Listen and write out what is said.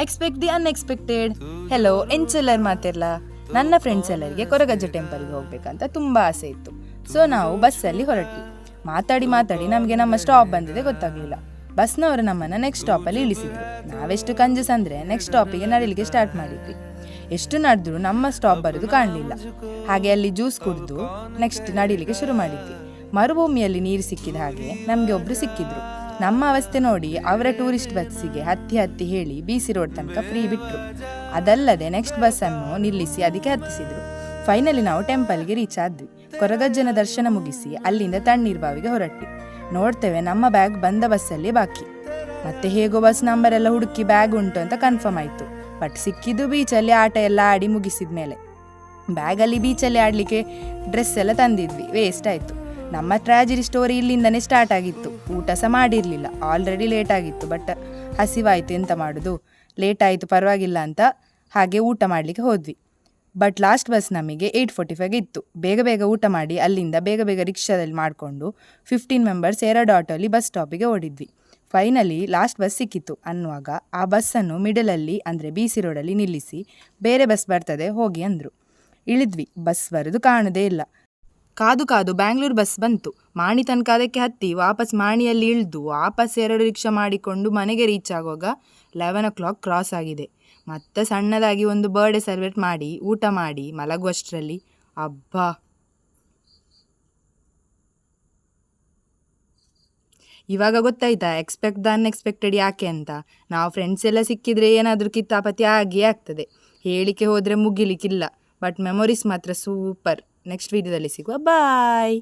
Expect the unexpected. Hello ಎಂಚೆಲ್ಲರ್ ಮಾತಿರಲ್ಲ. ನನ್ನ friends ಎಲ್ಲರಿಗೆ ಕೊರಗಜ್ಜ ಟೆಂಪಲ್ಗೆ ಹೋಗ್ಬೇಕಂತ ತುಂಬ ಆಸೆ ಇತ್ತು. ಸೊ ನಾವು ಬಸ್ಸಲ್ಲಿ ಹೊರಟ್ವಿ. ಮಾತಾಡಿ ನಮಗೆ ನಮ್ಮ ಸ್ಟಾಪ್ ಬಂದಿದೆ ಗೊತ್ತಾಗಲಿಲ್ಲ. ಬಸ್ನವರು ನಮ್ಮನ್ನು ನೆಕ್ಸ್ಟ್ ಸ್ಟಾಪಲ್ಲಿ ಇಳಿಸಿದ್ರು. ನಾವೆಷ್ಟು ಕಂಜಸ್ ಅಂದರೆ ನೆಕ್ಸ್ಟ್ ಸ್ಟಾಪಿಗೆ ನಡಿಲಿಕ್ಕೆ ಸ್ಟಾರ್ಟ್ ಮಾಡಿದ್ವಿ. ಎಷ್ಟು ನಡೆದ್ರು ನಮ್ಮ ಸ್ಟಾಪ್ ಬರೋದು ಕಾಣಲಿಲ್ಲ. ಹಾಗೆ ಅಲ್ಲಿ ಜ್ಯೂಸ್ ಕುಡಿದು ನೆಕ್ಸ್ಟ್ ನಡಿಲಿಕ್ಕೆ ಶುರು ಮಾಡಿದ್ವಿ. ಮರುಭೂಮಿಯಲ್ಲಿ ನೀರು ಸಿಕ್ಕಿದ ಹಾಗೆ ನಮಗೆ ಒಬ್ಬರು ಸಿಕ್ಕಿದ್ರು. ನಮ್ಮ ಅವಸ್ಥೆ ನೋಡಿ ಅವರ ಟೂರಿಸ್ಟ್ ಬಸ್ಸಿಗೆ ಹತ್ತಿ ಹೇಳಿ BC ರೋಡ್ ತನಕ ಫ್ರೀ ಬಿಟ್ಟರು. ಅದಲ್ಲದೆ ನೆಕ್ಸ್ಟ್ ಬಸ್ಸನ್ನು ನಿಲ್ಲಿಸಿ ಅದಕ್ಕೆ ಹತ್ತಿಸಿದ್ರು. ಫೈನಲಿ ನಾವು ಟೆಂಪಲ್ಗೆ ರೀಚ್ ಆದ್ವಿ. ಕೊರಗಜ್ಜನ ದರ್ಶನ ಮುಗಿಸಿ ಅಲ್ಲಿಂದ ತಣ್ಣೀರ್ ಬಾವಿಗೆ ಹೊರಟ್ವಿ. ನೋಡ್ತೇವೆ ನಮ್ಮ ಬ್ಯಾಗ್ ಬಂದ ಬಸ್ಸಲ್ಲಿ ಬಾಕಿ. ಮತ್ತೆ ಹೇಗೋ ಬಸ್ ನಂಬರ್ ಎಲ್ಲ ಹುಡುಕಿ ಬ್ಯಾಗ್ ಉಂಟು ಅಂತ ಕನ್ಫರ್ಮ್ ಆಯಿತು. ಬಟ್ ಸಿಕ್ಕಿದ್ದು ಬೀಚಲ್ಲಿ ಆಟ ಎಲ್ಲ ಆಡಿ ಮುಗಿಸಿದ ಮೇಲೆ. ಬ್ಯಾಗಲ್ಲಿ ಬೀಚಲ್ಲಿ ಆಡಲಿಕ್ಕೆ ಡ್ರೆಸ್ ಎಲ್ಲ ತಂದಿದ್ವಿ, ವೇಸ್ಟ್ ಆಯಿತು. ನಮ್ಮ ಟ್ರ್ಯಾಜಿಡಿ ಸ್ಟೋರಿ ಇಲ್ಲಿಂದನೇ ಸ್ಟಾರ್ಟ್ ಆಗಿತ್ತು. ಊಟ ಸಹ ಮಾಡಿರಲಿಲ್ಲ, ಆಲ್ರೆಡಿ ಲೇಟ್ ಆಗಿತ್ತು. ಬಟ್ ಹಸಿವಾಯಿತು, ಎಂತ ಮಾಡೋದು, ಲೇಟ್ ಆಯಿತು ಪರವಾಗಿಲ್ಲ ಅಂತ ಹಾಗೆ ಊಟ ಮಾಡಲಿಕ್ಕೆ ಹೋದ್ವಿ. ಬಟ್ ಲಾಸ್ಟ್ ಬಸ್ ನಮಗೆ 8:45 ಇತ್ತು. ಬೇಗ ಊಟ ಮಾಡಿ ಅಲ್ಲಿಂದ ಬೇಗ ರಿಕ್ಷಾದಲ್ಲಿ ಮಾಡಿಕೊಂಡು 15 ಮೆಂಬರ್ಸ್ ಎರಡು ಆಟೋಲ್ಲಿ ಬಸ್ ಸ್ಟಾಪಿಗೆ ಓಡಿದ್ವಿ. ಫೈನಲಿ ಲಾಸ್ಟ್ ಬಸ್ ಸಿಕ್ಕಿತ್ತು ಅನ್ನುವಾಗ ಆ ಬಸ್ಸನ್ನು ಮಿಡಲಲ್ಲಿ ಅಂದರೆ BC ರೋಡಲ್ಲಿ ನಿಲ್ಲಿಸಿ ಬೇರೆ ಬಸ್ ಬರ್ತದೆ ಹೋಗಿ ಅಂದರು. ಇಳಿದ್ವಿ. ಬಸ್ ಬರೋದು ಕಾಣೋದೇ ಇಲ್ಲ. ಕಾದು ಬ್ಯಾಂಗ್ಳೂರು ಬಸ್ ಬಂತು. ಮಾಣಿ ತನಕ ಅದಕ್ಕೆ ಹತ್ತಿ ವಾಪಸ್ ಮಾಣಿಯಲ್ಲಿ ಇಳಿದು ವಾಪಸ್ 2 ರಿಕ್ಷಾ ಮಾಡಿಕೊಂಡು ಮನೆಗೆ ರೀಚ್ ಆಗುವಾಗ 11 o'clock ಕ್ರಾಸ್ ಆಗಿದೆ. ಮತ್ತೆ ಸಣ್ಣದಾಗಿ ಒಂದು ಬರ್ಡೇ ಸೆಲೆಬ್ರೇಟ್ ಮಾಡಿ ಊಟ ಮಾಡಿ ಮಲಗುವಷ್ಟರಲ್ಲಿ ಅಬ್ಬಾ. ಇವಾಗ ಗೊತ್ತಾಯ್ತಾ ಎಕ್ಸ್ಪೆಕ್ಟ್ ದ ಅನ್ಎಕ್ಸ್ಪೆಕ್ಟೆಡ್ ಯಾಕೆ ಅಂತ. ನಾವು ಫ್ರೆಂಡ್ಸ್ ಎಲ್ಲ ಸಿಕ್ಕಿದ್ರೆ ಏನಾದರೂ ಕಿತ್ತಾಪತಿ ಆಗಿಯೇ ಆಗ್ತದೆ. ಹೇಳಿಕೆ ಹೋದರೆ ಮುಗಿಲಿಕ್ಕಿಲ್ಲ. ಬಟ್ ಮೆಮೊರೀಸ್ ಮಾತ್ರ ಸೂಪರ್. ನೆಕ್ಸ್ಟ್ ವಿಡಿಯೋದಲ್ಲಿ ಸಿಗುವ. ಬಾಯ್.